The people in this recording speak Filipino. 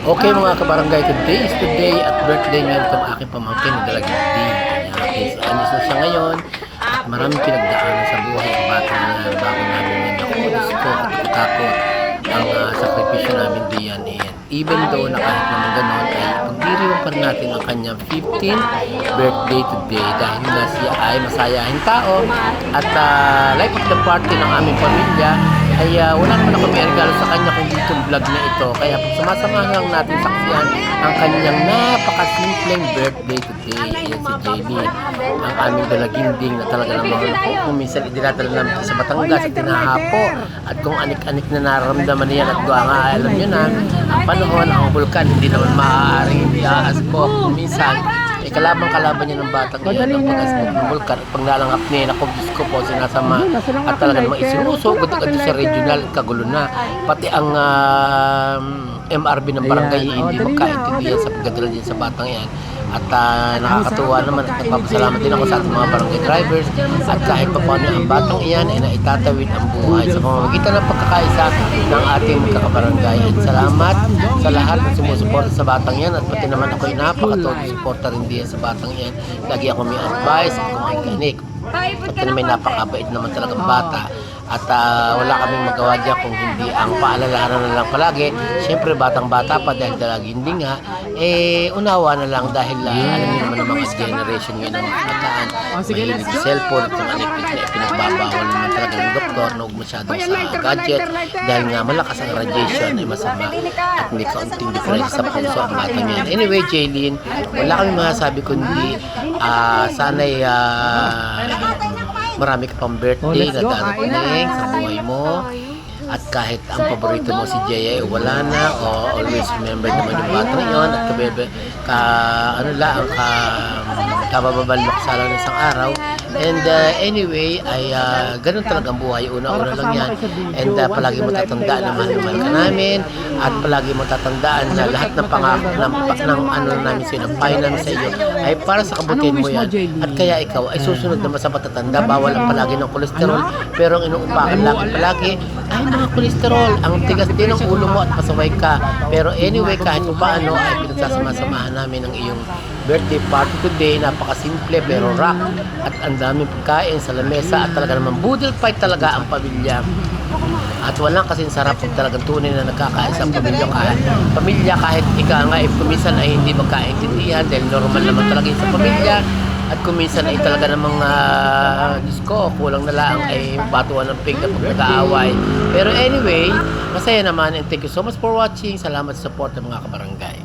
Okay mga kabarangay, today is the day at birthday ngayon itong aking pamangkin na Dalagindi. Okay, so anis na siya ngayon at maraming pinagdaanan sa buhay ang bata niya bago namin yan ako. Diyos ko, takot ang sakripisyo namin diyan. And even though na kahit naman ganon ay pagdiriwang pa rin natin ang kanyang 15th birthday today dahil na siya ay masayahin tao at life of the party ng aming pamilya ay wala naman ako may regalo sa kanya kung itong vlog na ito. Kaya pag sumasamahan lang natin saksiyan ang kanyang napakasimpleng birthday today. Ayan si Jamie, ang aming dalaginding na talaga namang kung minsan idinadala namin sa Batangas at tinahapo. At kung anik-anik na nararamdaman niya at doon nga alam nyo na, ang panahon, ang bulkan, hindi naman maaaring iaas po. Kung minsan, kalaban niya ng batang iyan ang pag-asmog ng bulkan at pag nalangap niya ako Diyos ko po sinasama at talaga namang isinuso gado sa regional at kagulo na pati ang MRB ng barangay hindi magkaintindihan sa pagdadala din sa batang iyan at nakakatuwa naman at nagpapasalamat din ako sa ating mga barangay drivers at kahit pa paano ang batang iyan ay naitatawid ang buhay sa pamamagitan ng pagkakaisa ng ating magkakabarangay. At salamat sa lahat na sumusuporta sa batang iyan at pati naman ako ay napakatodo suporta rin din sa batang iyan. Lagi ako may advice at kumakikinig. At may napakabait naman talagang bata at wala kaming magawa dyan kung hindi ang paalalahanan na lang palagi. Siyempre batang bata pa dahil dalagindi nga unawa na lang dahil alam niyo naman ang mga generation ngayon ng mga kataan mahilig sa cellphone at yung electric na pinagbabawal naman talaga ng doktor na huwag masyadong sa gadget dahil nga malakas ang radiation ay masama at may kaunting diferensya sa puso ang bata niyan. Anyway Jaylin, wala kaming masasabi kundi sana'y marami ka pang birthday na darating sa buhay mo at kahit ang paborito mo si Jay ay wala na always remember naman yung bata yon at kabababalok sa lang isang araw and anyway ay ganun talagang buhay, una-una lang yan and palagi mo tatandaan naman ka namin at palagi mo tatandaan na lahat ng pangako ng ano namin sa'yo, ng payo namin sa iyo ay para sa kabutihan mo yan at kaya ikaw ay susunod naman sa patatanda. Bawal ang palagi ng kolesterol pero ang inuupakan lang palagi ay mga kolesterol, ang tigas din ng ulo mo at pasaway ka. Pero anyway, kahit paano ay pinagsasama-samahan namin ang iyong birthday party today. Napakasimple pero rock at ang daming pagkain sa lamesa at talaga naman budol fight talaga ang pamilya. At walang kasing sarap kung talagang tunay na nagkakain sa pamilya kahit ika nga kuminsan ay hindi magkaintindihan dahil normal naman talaga yun sa pamilya. At kuminsan ay talaga namang Diyos ko, kulang na lang ay batuan ng pig na pagkakaaway. Pero anyway, masaya naman and thank you so much for watching. Salamat sa support ng mga kabarangay.